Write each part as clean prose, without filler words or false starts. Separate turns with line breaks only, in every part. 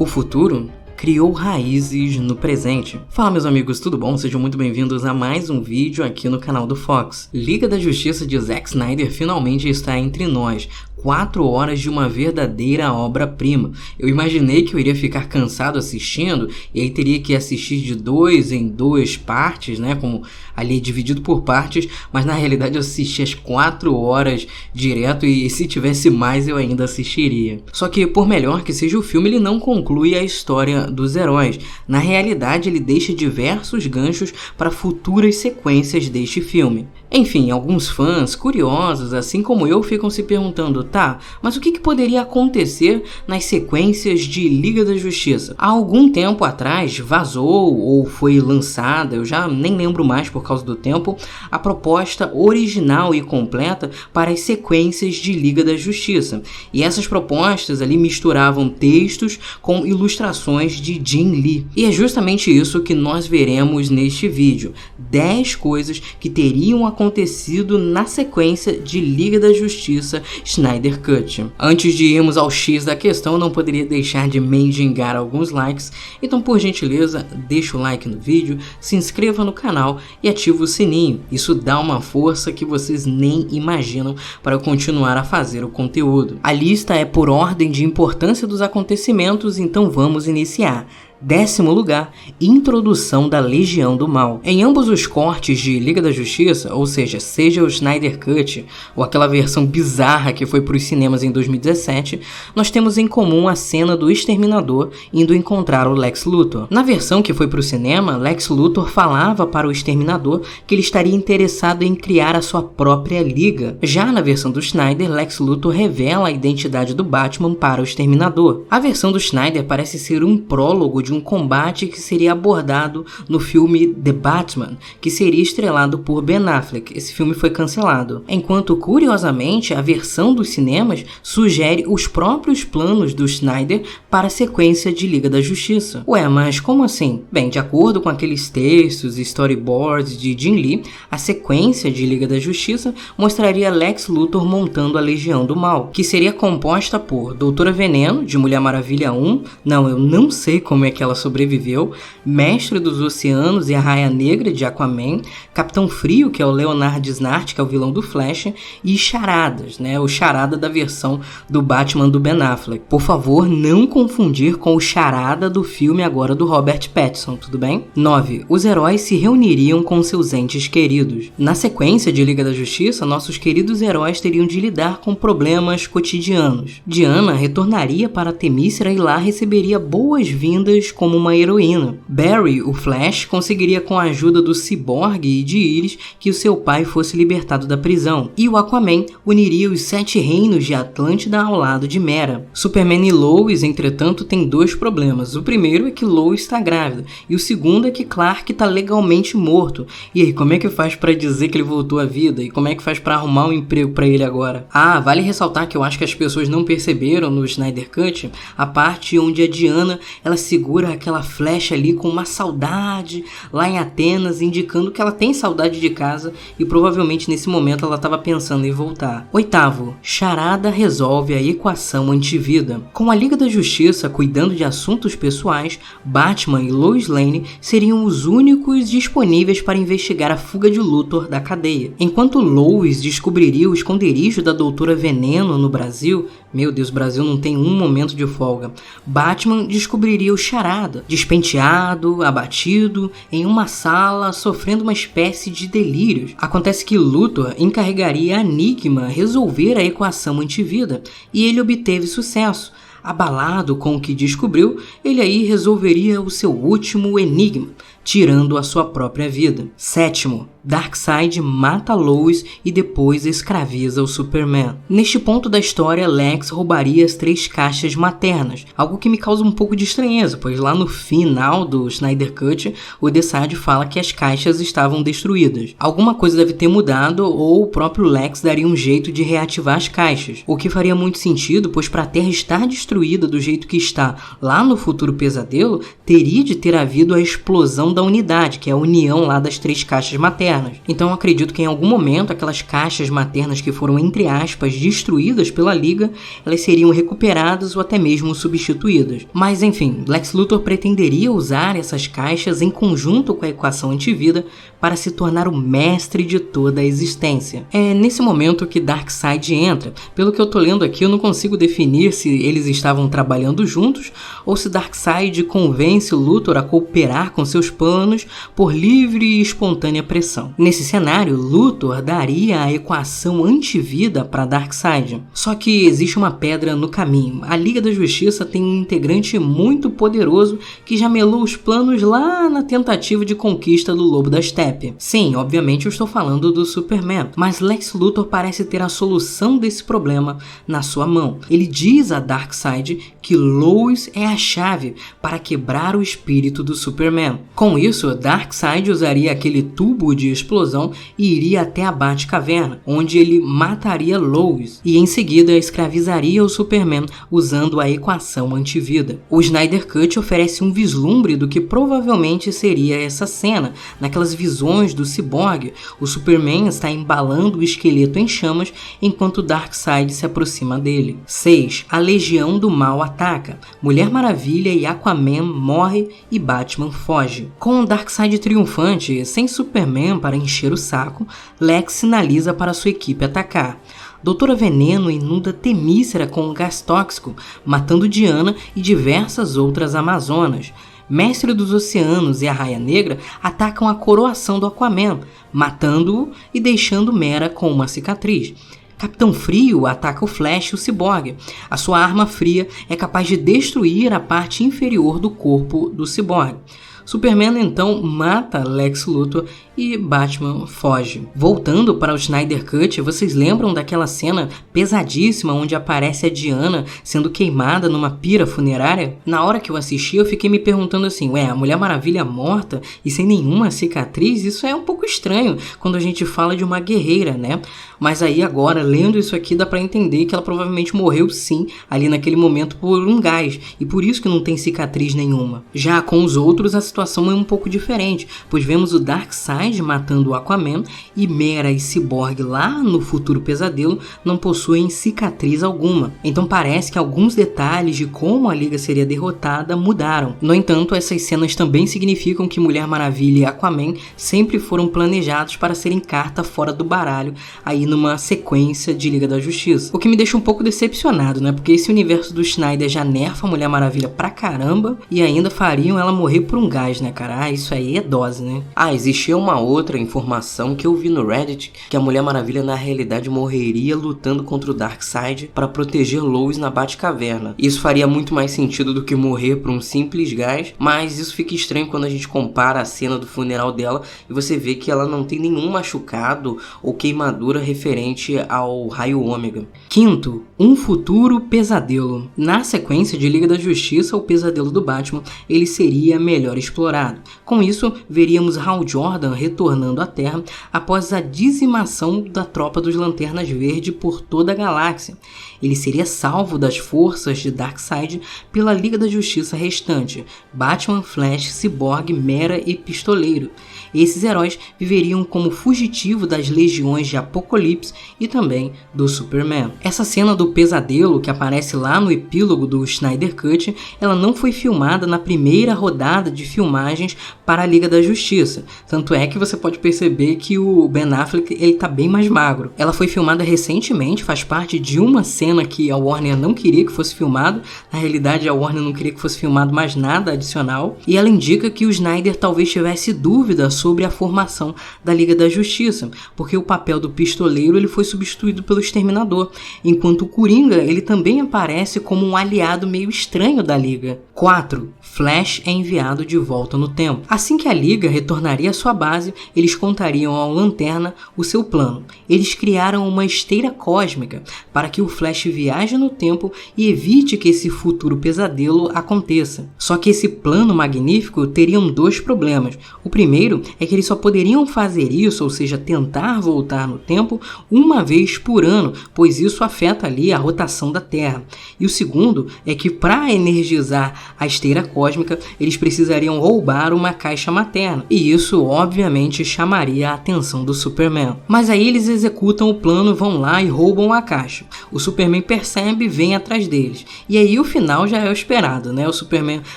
O futuro criou raízes no presente. Fala, meus amigos, tudo bom? Sejam muito bem-vindos a mais um vídeo aqui no canal do Fox. Liga da Justiça de Zack Snyder finalmente está entre nós. 4 horas de uma verdadeira obra-prima. Eu imaginei que eu iria ficar cansado assistindo e aí teria que assistir de 2 em 2 partes, né? Como ali dividido por partes, mas na realidade eu assisti as 4 horas direto e se tivesse mais eu ainda assistiria. Só que por melhor que seja o filme, ele não conclui a história dos heróis. Na realidade ele deixa diversos ganchos para futuras sequências deste filme. Enfim, alguns fãs curiosos, assim como eu, ficam se perguntando, tá, mas o que poderia acontecer nas sequências de Liga da Justiça? Há algum tempo atrás vazou ou foi lançada, eu já nem lembro mais por causa do tempo, a proposta original e completa para as sequências de Liga da Justiça. E essas propostas ali misturavam textos com ilustrações de Jim Lee. E é justamente isso que nós veremos neste vídeo. 10 coisas que teriam acontecido na sequência de Liga da Justiça Snyder Cut. Antes de irmos ao X da questão, não poderia deixar de mendigar alguns likes, então por gentileza deixa o like no vídeo, se inscreva no canal e ativa o sininho. Isso dá uma força que vocês nem imaginam para eu continuar a fazer o conteúdo. A lista é por ordem de importância dos acontecimentos, então vamos iniciar. 10º lugar, introdução da Legião do Mal. Em ambos os cortes de Liga da Justiça, ou seja o Snyder Cut ou aquela versão bizarra que foi para os cinemas em 2017, nós temos em comum a cena do Exterminador indo encontrar o Lex Luthor. Na versão que foi para o cinema, Lex Luthor falava para o Exterminador que ele estaria interessado em criar a sua própria liga. Já na versão do Snyder, Lex Luthor revela a identidade do Batman para o Exterminador. A versão do Snyder parece ser um prólogo de um combate que seria abordado no filme The Batman, que seria estrelado por Ben Affleck. Esse filme foi cancelado. Enquanto, curiosamente, a versão dos cinemas sugere os próprios planos do Snyder para a sequência de Liga da Justiça. Ué, mas como assim? Bem, de acordo com aqueles textos e storyboards de Jim Lee, a sequência de Liga da Justiça mostraria Lex Luthor montando a Legião do Mal, que seria composta por Doutora Veneno, de Mulher Maravilha 1, eu não sei como é que ela sobreviveu, Mestre dos Oceanos e a Raia Negra de Aquaman, Capitão Frio, que é o Leonard Snart, que é o vilão do Flash, e Charadas, o Charada da versão do Batman do Ben Affleck. Por favor, não confundir com o Charada do filme agora do Robert Pattinson, tudo bem? 9. Os heróis se reuniriam com seus entes queridos. Na sequência de Liga da Justiça, nossos queridos heróis teriam de lidar com problemas cotidianos. Diana retornaria para Temícera e lá receberia boas-vindas como uma heroína. Barry, o Flash, conseguiria com a ajuda do Cyborg e de Iris que o seu pai fosse libertado da prisão. E o Aquaman uniria os 7 reinos de Atlântida ao lado de Mera. Superman e Lois, entretanto, têm 2 problemas. O primeiro é que Lois está grávida e o segundo é que Clark está legalmente morto. E aí, como é que faz para dizer que ele voltou à vida? E como é que faz para arrumar um emprego para ele agora? Vale ressaltar que eu acho que as pessoas não perceberam no Snyder Cut a parte onde a Diana ela segura aquela flecha ali com uma saudade lá em Atenas, indicando que ela tem saudade de casa e provavelmente nesse momento ela estava pensando em voltar. 8º, Charada resolve a equação antivida. Com a Liga da Justiça cuidando de assuntos pessoais, Batman e Lois Lane seriam os únicos disponíveis para investigar a fuga de Luthor da cadeia. Enquanto Lois descobriria o esconderijo da Doutora Veneno no Brasil, meu Deus, o Brasil não tem um momento de folga, Batman descobriria o Charada, despenteado, abatido, em uma sala, sofrendo uma espécie de delírios. Acontece que Luthor encarregaria a Enigma resolver a equação antivida, e ele obteve sucesso. Abalado com o que descobriu, ele aí resolveria o seu último enigma, tirando a sua própria vida. 7º, Darkseid mata Lois e depois escraviza o Superman. Neste ponto da história, Lex roubaria as 3 caixas maternas, algo que me causa um pouco de estranheza, pois lá no final do Snyder Cut, o Darkseid fala que as caixas estavam destruídas. Alguma coisa deve ter mudado ou o próprio Lex daria um jeito de reativar as caixas, o que faria muito sentido, pois para a Terra estar destruída do jeito que está lá no futuro pesadelo, teria de ter havido a explosão destruição da unidade, que é a união lá das 3 caixas maternas. Então eu acredito que em algum momento aquelas caixas maternas que foram, entre aspas, destruídas pela Liga, elas seriam recuperadas ou até mesmo substituídas. Mas enfim, Lex Luthor pretenderia usar essas caixas em conjunto com a equação antivida para se tornar o mestre de toda a existência. É nesse momento que Darkseid entra. Pelo que eu tô lendo aqui, eu não consigo definir se eles estavam trabalhando juntos ou se Darkseid convence Luthor a cooperar com seus planos por livre e espontânea pressão. Nesse cenário, Luthor daria a equação antivida para Darkseid. Só que existe uma pedra no caminho. A Liga da Justiça tem um integrante muito poderoso que já melou os planos lá na tentativa de conquista do Lobo da Steppe. Sim, obviamente eu estou falando do Superman, mas Lex Luthor parece ter a solução desse problema na sua mão. Ele diz a Darkseid que Lois é a chave para quebrar o espírito do Superman. Com isso, Darkseid usaria aquele tubo de explosão e iria até a Batcaverna, onde ele mataria Lois e em seguida escravizaria o Superman usando a equação antivida. O Snyder Cut oferece um vislumbre do que provavelmente seria essa cena. Naquelas visões do Cyborg, o Superman está embalando o esqueleto em chamas enquanto Darkseid se aproxima dele. 6. A Legião do Mal ataca. Mulher Maravilha e Aquaman morrem e Batman foge. Com Darkseid triunfante, sem Superman para encher o saco, Lex sinaliza para sua equipe atacar. Doutora Veneno inunda Temícera com um gás tóxico, matando Diana e diversas outras Amazonas. Mestre dos Oceanos e a Raia Negra atacam a coroação do Aquaman, matando-o e deixando Mera com uma cicatriz. Capitão Frio ataca o Flash e o Cyborg. A sua arma fria é capaz de destruir a parte inferior do corpo do Cyborg. Superman então mata Lex Luthor e Batman foge. Voltando para o Snyder Cut, vocês lembram daquela cena pesadíssima onde aparece a Diana sendo queimada numa pira funerária? Na hora que eu assisti, eu fiquei me perguntando assim, a Mulher Maravilha morta e sem nenhuma cicatriz? Isso é um pouco estranho quando a gente fala de uma guerreira, né? Mas aí agora, lendo isso aqui, dá pra entender que ela provavelmente morreu sim, ali naquele momento por um gás, e por isso que não tem cicatriz nenhuma. Já com os outros, a situação é um pouco diferente, pois vemos o Darkseid matando o Aquaman e Mera e Cyborg lá no futuro pesadelo não possuem cicatriz alguma. Então parece que alguns detalhes de como a Liga seria derrotada mudaram. No entanto, essas cenas também significam que Mulher Maravilha e Aquaman sempre foram planejados para serem carta fora do baralho aí numa sequência de Liga da Justiça. O que me deixa um pouco decepcionado, né? Porque esse universo do Snyder já nerfa a Mulher Maravilha pra caramba e ainda fariam ela morrer por um gás, né, cara? Isso aí é dose, né? Existia uma outra informação que eu vi no Reddit, que a Mulher Maravilha na realidade morreria lutando contra o Darkseid para proteger Lois na Batcaverna. Isso faria muito mais sentido do que morrer por um simples gás, mas isso fica estranho quando a gente compara a cena do funeral dela e você vê que ela não tem nenhum machucado ou queimadura referente ao raio ômega. Quinto, um futuro pesadelo. Na sequência de Liga da Justiça, o pesadelo do Batman ele seria melhor explorado. Com isso, veríamos Hal Jordan retornando à Terra após a dizimação da tropa dos Lanternas Verdes por toda a galáxia. Ele seria salvo das forças de Darkseid pela Liga da Justiça restante, Batman, Flash, Cyborg, Mera e Pistoleiro. Esses heróis viveriam como fugitivo das legiões de Apocalipse e também do Superman. Essa cena do pesadelo que aparece lá no epílogo do Snyder Cut, ela não foi filmada na primeira rodada de filmagens para a Liga da Justiça. Tanto é que você pode perceber que o Ben Affleck ele tá bem mais magro. Ela foi filmada recentemente, faz parte de uma cena que a Warner não queria que fosse filmado. Na realidade, a Warner não queria que fosse filmado mais nada adicional. E ela indica que o Snyder talvez tivesse dúvida sobre a formação da Liga da Justiça, porque o papel do Pistoleiro ele foi substituído pelo Exterminador, enquanto o Coringa ele também aparece como um aliado meio estranho da Liga. 4. Flash é enviado de volta no tempo. Assim que a Liga retornaria à sua base, eles contariam ao Lanterna o seu plano. Eles criaram uma esteira cósmica para que o Flash Flash viaje no tempo e evite que esse futuro pesadelo aconteça. Só que esse plano magnífico teria dois problemas. O primeiro é que eles só poderiam fazer isso, ou seja, tentar voltar no tempo uma vez por ano, pois isso afeta ali a rotação da Terra. E o segundo é que para energizar a esteira cósmica, eles precisariam roubar uma caixa materna, e isso obviamente chamaria a atenção do Superman. Mas aí eles executam o plano, vão lá e roubam a caixa. O Superman percebe e vem atrás deles. E aí o final já é o esperado, né? O Superman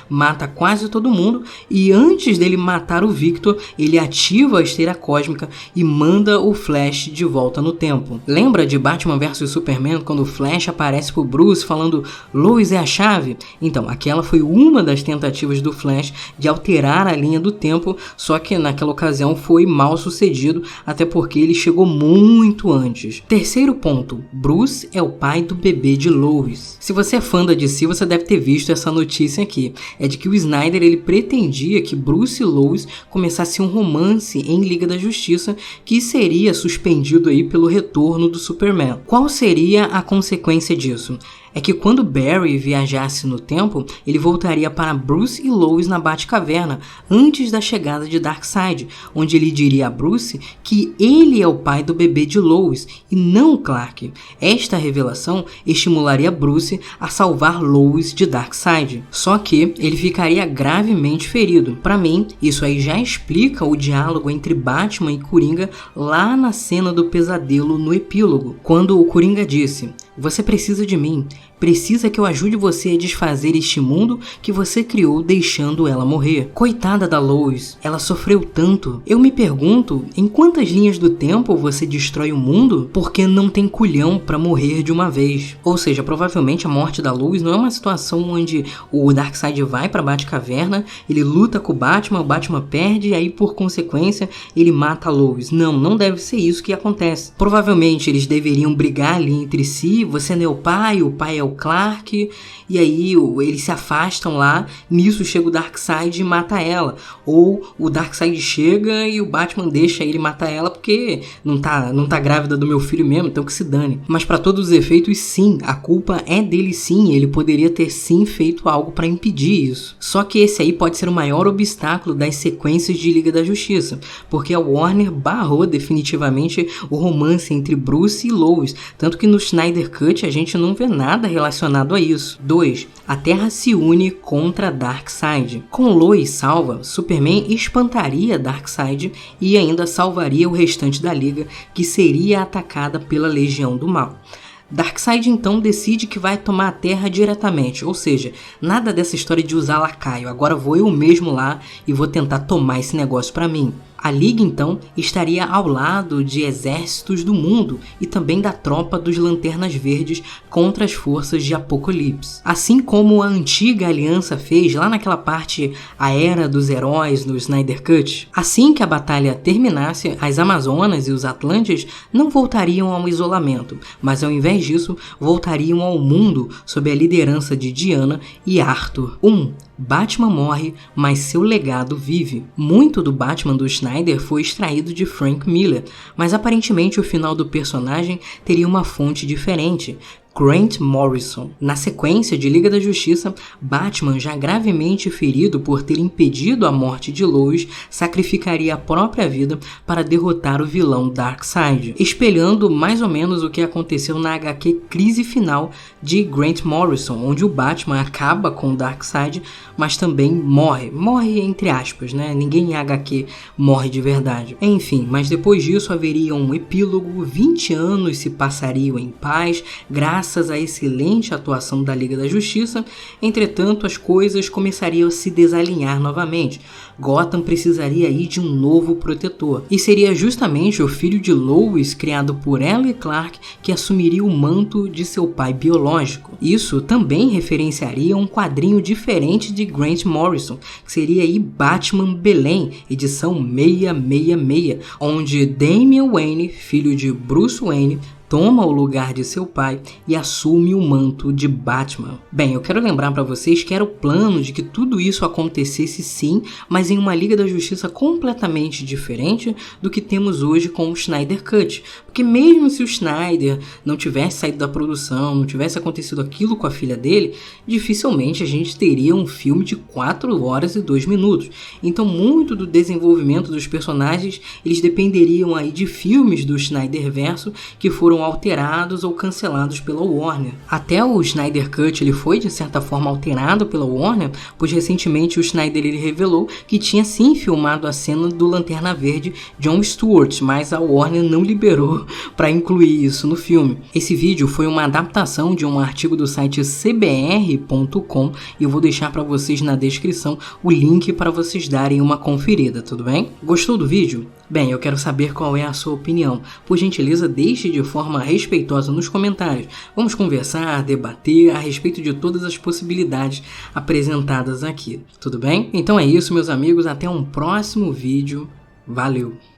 mata quase todo mundo e antes dele matar o Victor, ele ativa a esteira cósmica e manda o Flash de volta no tempo. Lembra de Batman vs Superman quando o Flash aparece pro Bruce falando Lois é a chave? Então, aquela foi uma das tentativas do Flash de alterar a linha do tempo, só que naquela ocasião foi mal sucedido, até porque ele chegou muito antes. Terceiro ponto, Bruce é o pai do bebê de Lois. Se você é fã da DC, você deve ter visto essa notícia aqui. É de que o Snyder ele pretendia que Bruce e Lois começassem um romance em Liga da Justiça que seria suspendido aí pelo retorno do Superman. Qual seria a consequência disso? É que quando Barry viajasse no tempo, ele voltaria para Bruce e Lois na Batcaverna antes da chegada de Darkseid, onde ele diria a Bruce que ele é o pai do bebê de Lois e não Clark. Esta revelação estimularia Bruce a salvar Lois de Darkseid. Só que ele ficaria gravemente ferido. Para mim, isso aí já explica o diálogo entre Batman e Coringa lá na cena do pesadelo no epílogo, quando o Coringa disse: "Você precisa de mim. Precisa que eu ajude você a desfazer este mundo que você criou deixando ela morrer. Coitada da Lois, ela sofreu tanto. Eu me pergunto, em quantas linhas do tempo você destrói o mundo porque não tem culhão pra morrer de uma vez?" Ou seja, provavelmente a morte da Lois não é uma situação onde o Darkseid vai pra Batcaverna, ele luta com o Batman perde e aí por consequência ele mata a Lois. Não deve ser isso que acontece. Provavelmente eles deveriam brigar ali entre si, você não é o pai é o Clark, e aí eles se afastam lá, nisso chega o Darkseid e mata ela. Ou o Darkseid chega e o Batman deixa ele matar ela porque não tá grávida do meu filho mesmo, então que se dane. Mas para todos os efeitos, sim, a culpa é dele sim, ele poderia ter sim feito algo para impedir isso. Só que esse aí pode ser o maior obstáculo das sequências de Liga da Justiça, porque a Warner barrou definitivamente o romance entre Bruce e Lois, tanto que no Snyder Cut a gente não vê nada relacionado a isso. 2. A Terra se une contra Darkseid. Com Lois salva, Superman espantaria Darkseid e ainda salvaria o restante da Liga, que seria atacada pela Legião do Mal. Darkseid então decide que vai tomar a Terra diretamente, ou seja, nada dessa história de usar lacaio, agora vou eu mesmo lá e vou tentar tomar esse negócio pra mim. A Liga, então, estaria ao lado de exércitos do mundo e também da tropa dos Lanternas Verdes contra as forças de Apocalipse. Assim como a antiga aliança fez lá naquela parte A Era dos Heróis no Snyder Cut. Assim que a batalha terminasse, as Amazonas e os Atlantes não voltariam ao isolamento, mas ao invés disso, voltariam ao mundo sob a liderança de Diana e Arthur. Batman morre, mas seu legado vive. Muito do Batman do Snyder foi extraído de Frank Miller, mas aparentemente o final do personagem teria uma fonte diferente. Grant Morrison. Na sequência de Liga da Justiça, Batman, já gravemente ferido por ter impedido a morte de Lois, sacrificaria a própria vida para derrotar o vilão Darkseid, espelhando mais ou menos o que aconteceu na HQ Crise Final de Grant Morrison, onde o Batman acaba com o Darkseid, mas também morre entre aspas, né? Ninguém em HQ morre de verdade. Enfim, mas depois disso haveria um epílogo, 20 anos se passariam em paz, graças à excelente atuação da Liga da Justiça. Entretanto, as coisas começariam a se desalinhar novamente. Gotham precisaria aí de um novo protetor, e seria justamente o filho de Lois, criado por ela e Clark, que assumiria o manto de seu pai biológico. Isso também referenciaria um quadrinho diferente de Grant Morrison, que seria aí Batman Belém, edição 666, onde Damian Wayne, filho de Bruce Wayne, toma o lugar de seu pai e assume o manto de Batman. Bem, eu quero lembrar para vocês que era o plano de que tudo isso acontecesse sim, mas em uma Liga da Justiça completamente diferente do que temos hoje com o Snyder Cut. Porque mesmo se o Snyder não tivesse saído da produção, não tivesse acontecido aquilo com a filha dele, dificilmente a gente teria um filme de 4 horas e 2 minutos. Então muito do desenvolvimento dos personagens, eles dependeriam aí de filmes do Snyderverso que foram alterados ou cancelados pela Warner. Até o Snyder Cut ele foi de certa forma alterado pela Warner, pois recentemente o Snyder ele revelou que tinha sim filmado a cena do Lanterna Verde John Stewart, mas a Warner não liberou para incluir isso no filme. Esse vídeo foi uma adaptação de um artigo do site cbr.com e eu vou deixar para vocês na descrição o link para vocês darem uma conferida, tudo bem? Gostou do vídeo? Bem, eu quero saber qual é a sua opinião. Por gentileza, deixe de forma respeitosa nos comentários. Vamos conversar, debater a respeito de todas as possibilidades apresentadas aqui, tudo bem? Então é isso, meus amigos, até um próximo vídeo. Valeu!